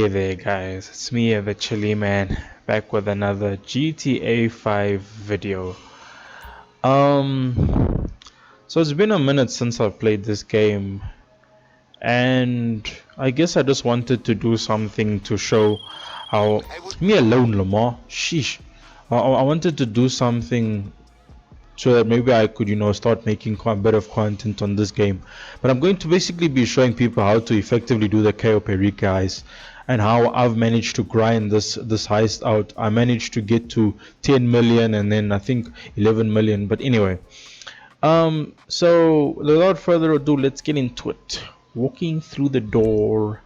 Hey there guys, it's me, the Chilly Man, back with another GTA 5 video. So it's been a minute since I've played this game, and I guess I just wanted to do something to show how me alone, Lamar. Sheesh. I wanted to do something so that maybe I could, start making quite a bit of content on this game. But I'm going to basically be showing people how to effectively do the Cayo Perico heist and how I've managed to grind this heist out. I managed to get to 10 million and then I think 11 million. But anyway, so without further ado, let's get into it. Walking through the door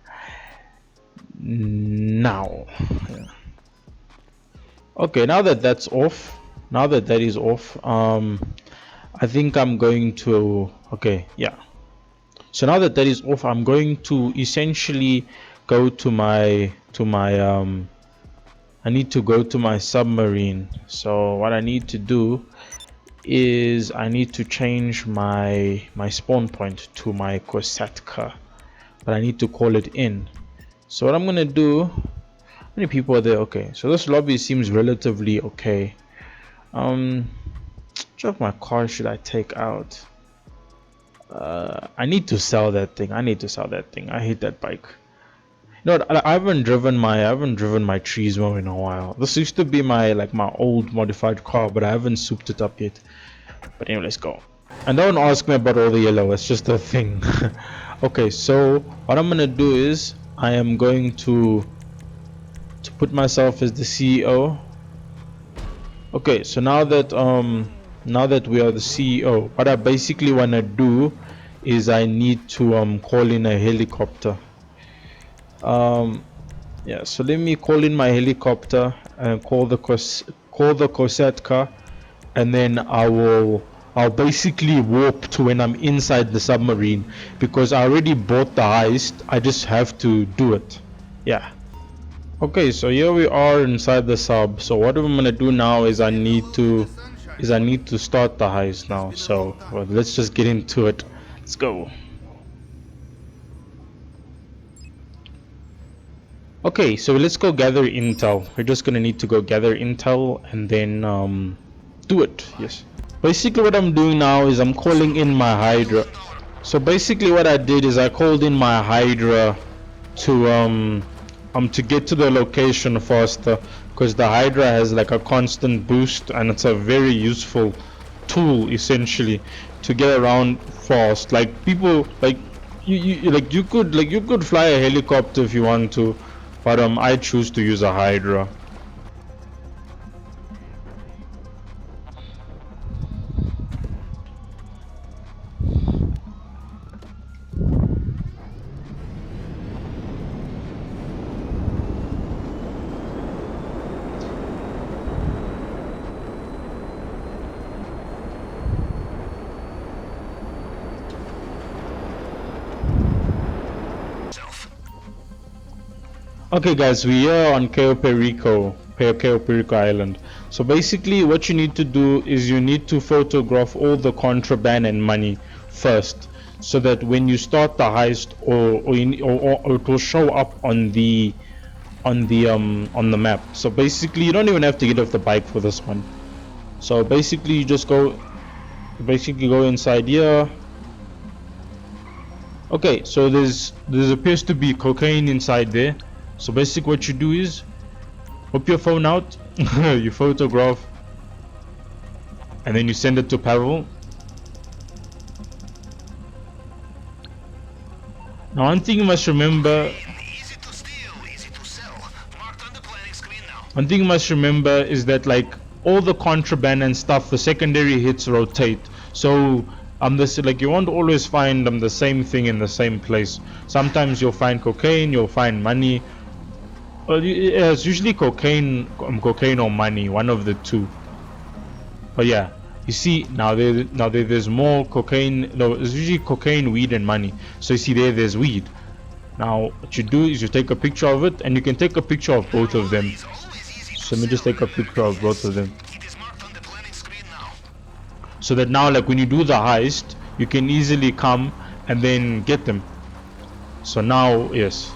now. Yeah. Okay, now that that's off. Now that that is off, I think I'm going to, okay, yeah. So now that that is off, I'm going to essentially go to my I need to go to my submarine. So what I need to do is I need to change my spawn point to my Kosatka, but I need to call it in. So what I'm gonna do, how many people are there? Okay, so this lobby seems relatively okay. Which of my cars should I take out? I need to sell that thing. I hate that bike. You know what? I haven't driven my Turismo in a while. This used to be my old modified car, but I haven't souped it up yet. But anyway, let's go. And don't ask me about all the yellow. It's just a thing. Okay, so what I'm gonna do is I am going to put myself as the CEO. Okay, so now that we are the CEO, what I basically want to do is I need to call in a helicopter. Yeah, so let me call in my helicopter and call the Kosatka, and then I'll basically warp to when I'm inside the submarine, because I already bought the heist. I just have to do it. Yeah. Okay, so here we are inside the sub. So what I'm gonna do now is I need to start the heist now. So well, let's just get into it. Let's go. Okay, so let's go gather intel. We're just gonna need to go gather intel and then do it. Yes. Basically what I'm doing now is I'm calling in my Hydra. So basically what I did is I called in my Hydra to get to the location faster, because the Hydra has like a constant boost and it's a very useful tool essentially to get around fast. Like people you could fly a helicopter if you want to, but I choose to use a Hydra. Okay guys, we are on Cayo Perico Island. So basically what you need to do is you need to photograph all the contraband and money first, so that when you start the heist or it will show up on the map. So basically you don't even have to get off the bike for this one. So basically you just go inside here. Okay, so there appears to be cocaine inside there. So basically what you do is whip your phone out, you photograph, and then you send it to Pavel. Now one thing you must remember, is that like all the contraband and stuff, the secondary hits rotate. So you won't always find the same thing in the same place. Sometimes you'll find cocaine, you'll find money. It's usually cocaine or money, one of the two. But yeah, you see now there's more cocaine. No, it's usually cocaine, weed, and money. So you see there's weed. Now what you do is you take a picture of it, and you can take a picture of both of them. So let me just take a picture of both of them, so that now like when you do the heist, you can easily come and then get them. So now yes.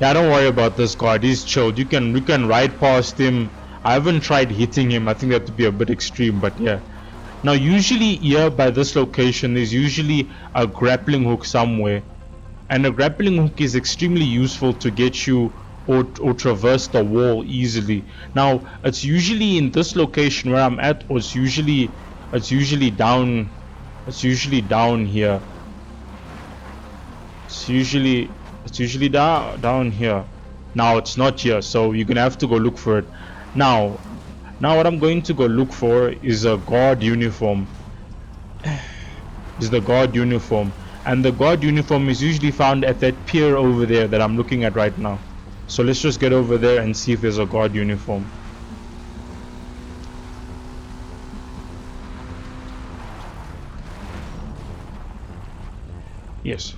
Yeah, don't worry about this guard. He's chilled. You can ride past him. I haven't tried hitting him. I think that would be a bit extreme, but yeah. Now usually here by this location there's usually a grappling hook somewhere, and a grappling hook is extremely useful to get you or traverse the wall easily. Now it's usually in this location where I'm at, or it's usually down here. It's usually down here. Now it's not here, so you're gonna have to go look for it. Now what I'm going to go look for is a guard uniform. Is the guard uniform, and the guard uniform is usually found at that pier over there that I'm looking at right now. So let's just get over there and see if there's a guard uniform. Yes.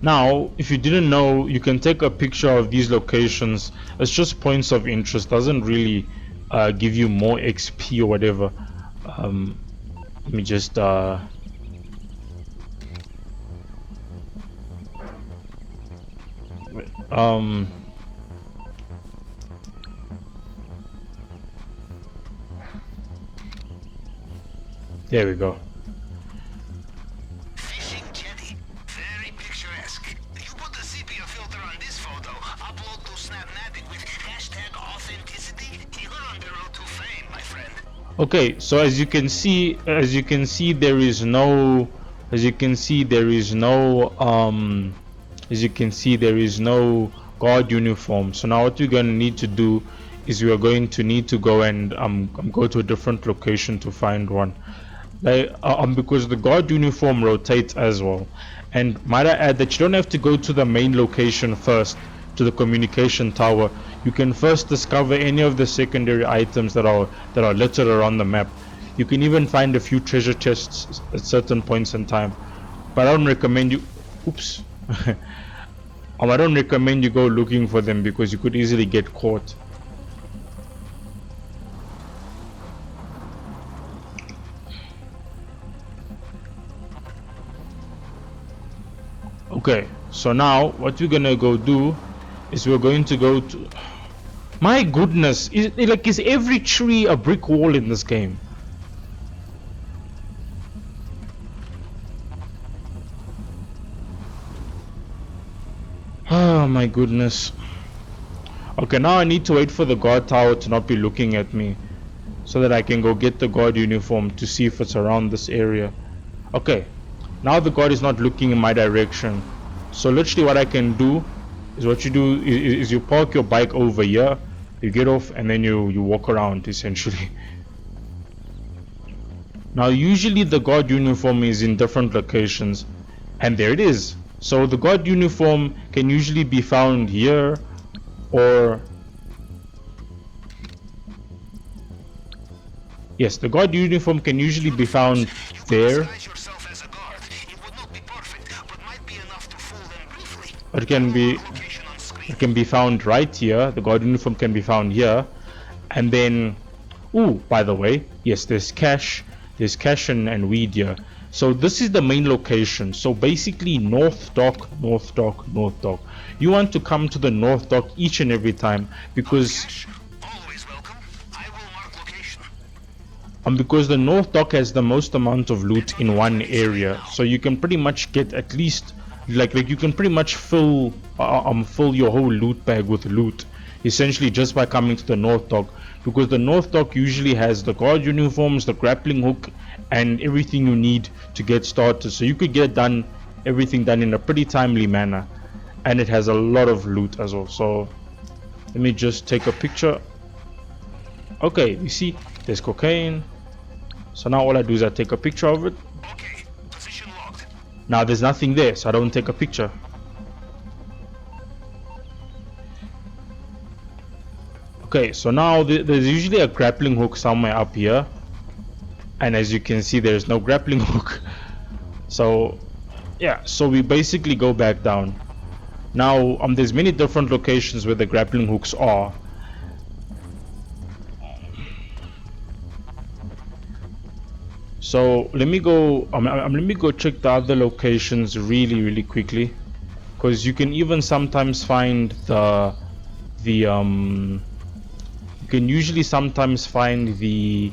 Now, if you didn't know, you can take a picture of these locations. It's just points of interest. Doesn't really give you more XP or whatever. Let me just there we go. Fishing jetty, very picturesque. You put the sepia filter on this photo, upload to Snapmatic with hashtag authenticity, you're on the road to fame, my friend. Okay, so as you can see there is no guard uniform. So now what we're going to need to do is we are going to need to go and go to a different location to find one. Because the guard uniform rotates as well. And might I add that you don't have to go to the main location first, to the communication tower. You can first discover any of the secondary items that are littered around the map. You can even find a few treasure chests at certain points in time. But I don't recommend you I don't recommend you go looking for them because you could easily get caught. Okay, so now what we're gonna go do is we're going to go to... My goodness, is every tree a brick wall in this game? Oh my goodness. Okay, now I need to wait for the guard tower to not be looking at me, so that I can go get the guard uniform to see if it's around this area. Okay, now the guard is not looking in my direction. So literally what I can do is what you do is you park your bike over here, you get off, and then you walk around essentially. Now usually the guard uniform is in different locations, and there it is. So the guard uniform can usually be found here, or yes, the guard uniform can usually be found there. It can be found right here. The guard uniform can be found here, and then, ooh, by the way, yes, there's cash and weed here. So this is the main location. So basically North Dock. You want to come to the North Dock each and every time because because the North Dock has the most amount of loot in one area. So you can pretty much get at least like you can pretty much fill your whole loot bag with loot essentially just by coming to the North Dock, because the North Dock usually has the guard uniforms, the grappling hook, and everything you need to get started. So you could get everything done in a pretty timely manner, and it has a lot of loot as well. So let me just take a picture. Okay, you see there's cocaine. So now all I do is I take a picture of it. Okay, position locked. Now there's nothing there, so I don't take a picture. Okay, so now there's usually a grappling hook somewhere up here, and as you can see there's no grappling hook. So yeah, so we basically go back down. Now there's many different locations where the grappling hooks are. So let me go let me go check the other locations really quickly. because you can even sometimes find the you can usually sometimes find the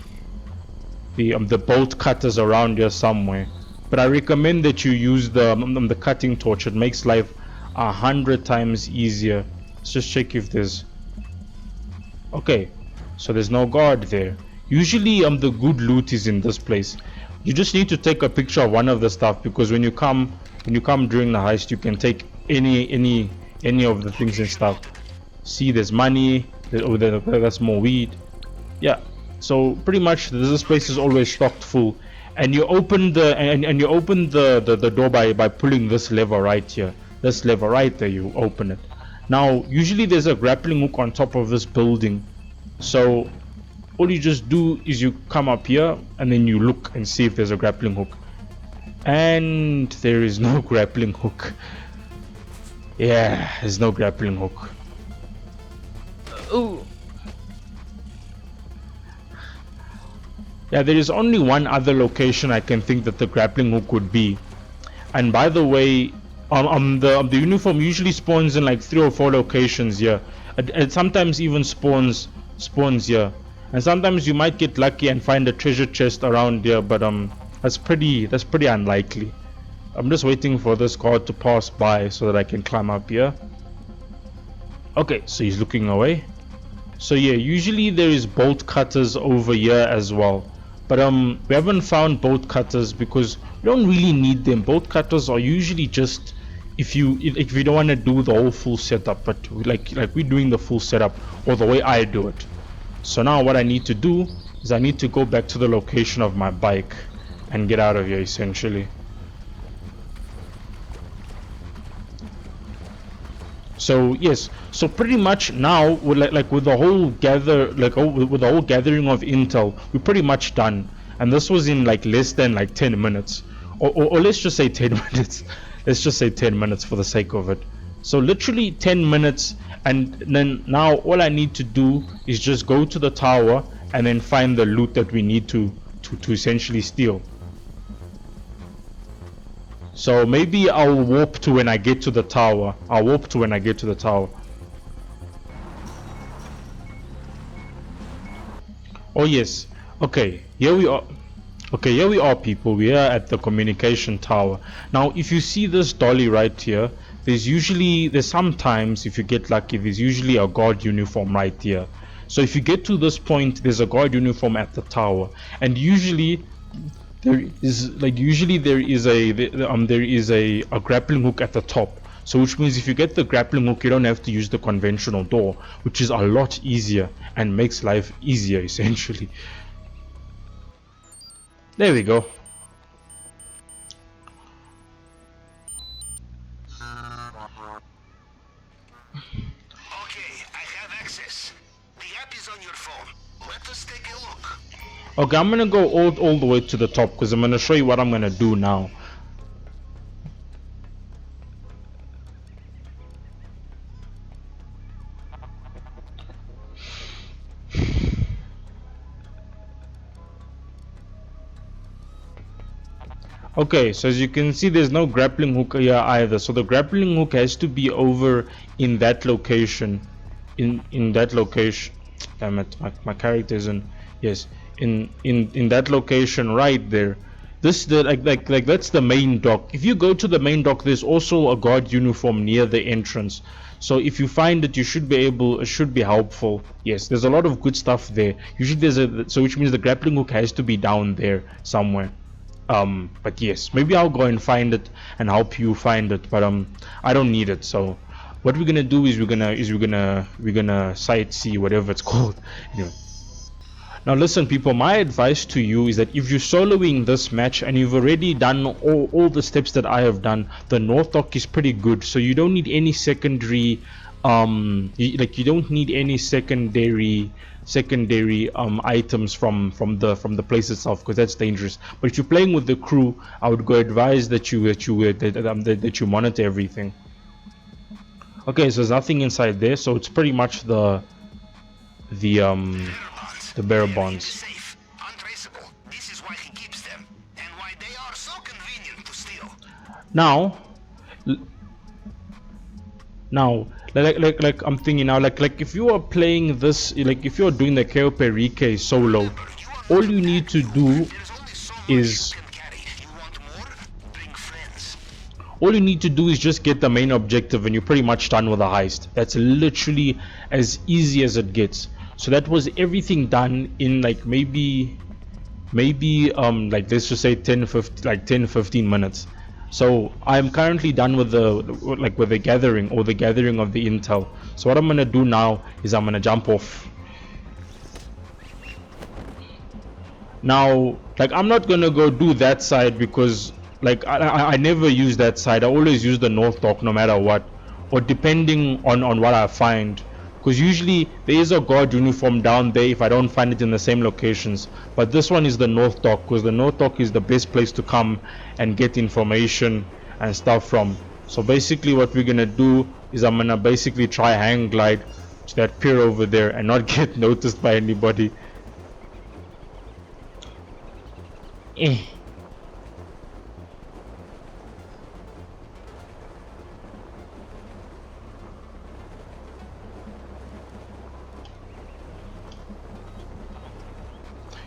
bolt cutters around here somewhere. But I recommend that you use the cutting torch. It makes life 100 times easier. Let's just check if there's... Okay, so there's no guard there. Usually the good loot is in this place. You just need to take a picture of one of the stuff, because when you come during the heist, you can take any of the things and stuff. See, there's money. Oh, that's more weed. Yeah. So pretty much this place is always stocked full, and you open the you open the door by pulling this lever right here. This lever right there, you open it. Now usually there's a grappling hook on top of this building, so all you just do is you come up here and then you look and see if there's a grappling hook, and there is no grappling hook. Yeah, there's no grappling hook. Oh. Yeah, there is only one other location I can think that the grappling hook would be. And by the way, the uniform usually spawns in like 3 or 4 locations here. It sometimes even spawns here. And sometimes you might get lucky and find a treasure chest around here, but that's pretty unlikely. I'm just waiting for this guard to pass by so that I can climb up here. Okay, so he's looking away. So yeah, usually there is bolt cutters over here as well. But we haven't found bolt cutters because we don't really need them. Bolt cutters are usually just if you don't want to do the whole full setup, but like we're doing the full setup, or the way I do it. So now what I need to do is I need to go back to the location of my bike and get out of here essentially. So yes, so pretty much now with with the whole with the whole gathering of intel, we're pretty much done. And this was in like less than like 10 minutes, or let's just say 10 minutes. Let's just say 10 minutes for the sake of it. So literally 10 minutes, and then now all I need to do is just go to the tower and then find the loot that we need to essentially steal. So maybe I'll warp to when I get to the tower. Oh yes. Okay, here we are. Okay, here we are, people. We are at the communication tower. Now, if you see this dolly right here, there's sometimes, if you get lucky, there's usually a guard uniform right here. So if you get to this point, there's a guard uniform at the tower, and usually there is a grappling hook at the top. So which means if you get the grappling hook, you don't have to use the conventional door, which is a lot easier and makes life easier essentially. There we go. Okay, I have access. The app is on your phone. Let us take a look. Okay, I'm gonna go all the way to the top because I'm gonna show you what I'm gonna do now. Okay, so as you can see, there's no grappling hook here either. So the grappling hook has to be over in that location. In that location. Damn it, my character isn't. Yes, in that location right there. This like that's the main dock. If you go to the main dock, there's also a guard uniform near the entrance. So if you find it, you should be able. It should be helpful. Yes, there's a lot of good stuff there. Usually so which means the grappling hook has to be down there somewhere. But yes, maybe I'll go and find it and help you find it, but I don't need it. So what we're gonna do is we're gonna sightsee, whatever it's called. Anyway. Now listen, people, my advice to you is that if you're soloing this match and you've already done all the steps that I have done, the north dock is pretty good, so you don't need any secondary you don't need any secondary items from the place itself, because that's dangerous. But if you're playing with the crew, I would go advise that you monitor everything. Okay, so there's nothing inside there, so it's pretty much the bearer bonds. Untraceable. This is why he keeps them, and why they are so convenient to steal. Now Now, like I'm thinking now, like if you are playing this, like if you're doing the Cayo Perico solo, all you need to do is all you need to do is just get the main objective and you're pretty much done with the heist. That's literally as easy as it gets. So that was everything done in like maybe like let's just say 10-15 minutes. So I'm currently done with the gathering or the gathering of the intel. So what I'm gonna do now is I'm gonna jump off. Now, like I'm not gonna go do that side because like I never use that side. I always use the north dock no matter what, or depending on what I find. Because usually there is a guard uniform down there if I don't find it in the same locations. But this one is the north dock because the north dock is the best place to come and get information and stuff from. So basically what we're gonna do is I'm gonna basically try hang glide to that pier over there and not get noticed by anybody.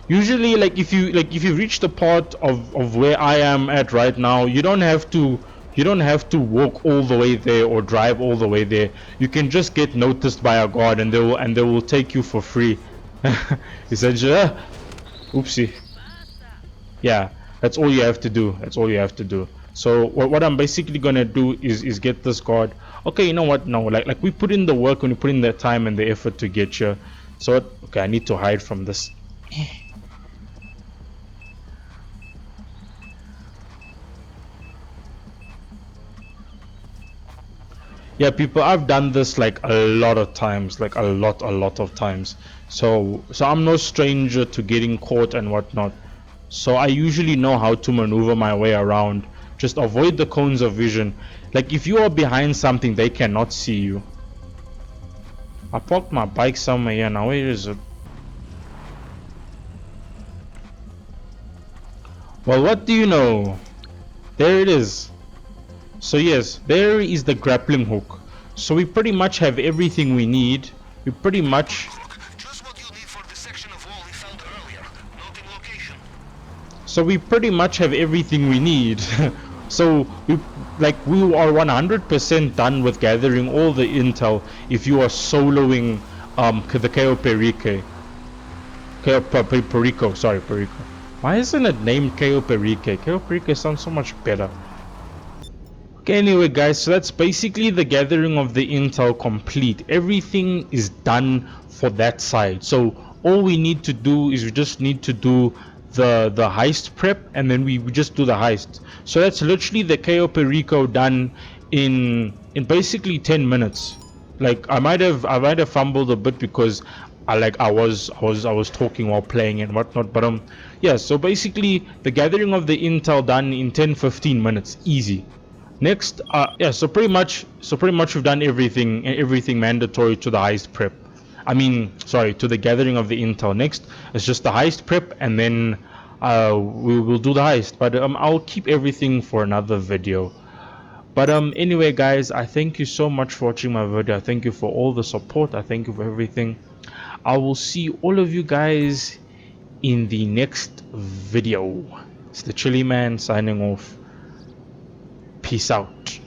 Usually like if you reach the part of where I am at right now, you don't have to walk all the way there or drive all the way there. You can just get noticed by a guard and they will take you for free. Essentially. Oopsie. Yeah, that's all you have to do. That's all you have to do. So what I'm basically gonna do is get this guard. Okay, you know what? No, like we put in the work and we put in the time and the effort to get you. So okay, I need to hide from this. Yeah, people, I've done this like a lot of times, like a lot of times. So I'm no stranger to getting caught and whatnot. So I usually know how to maneuver my way around. Just avoid the cones of vision. Like if you are behind something, they cannot see you. I parked my bike somewhere here now. Where is it? Well, what do you know? There it is. So yes, there is the grappling hook. So we pretty much have everything we need. We pretty much Just what you need for the section of wall we found earlier. Noting location. So we pretty much have everything we need. So we are 100% done with gathering all the intel if you are soloing the Cayo Perico. Perico, sorry, Perico. Why isn't it named Cayo Perico? Cayo Perico sounds so much better. Okay, anyway guys, so that's basically the gathering of the intel complete. Everything is done for that side. So all we need to do is we just need to do the heist prep and then we just do the heist. So that's literally the Cayo Perico done in basically 10 minutes. Like I might have fumbled a bit because I was talking while playing and whatnot, but yeah, so basically the gathering of the intel done in 10-15 minutes, easy. Next, yeah, so pretty much we've done everything mandatory to the heist prep. I mean, sorry, to the gathering of the intel. Next, it's just the heist prep, and then we will do the heist. But I'll keep everything for another video. But anyway, guys, I thank you so much for watching my video. I thank you for all the support. I thank you for everything. I will see all of you guys in the next video. It's the Chili Man signing off. Peace out.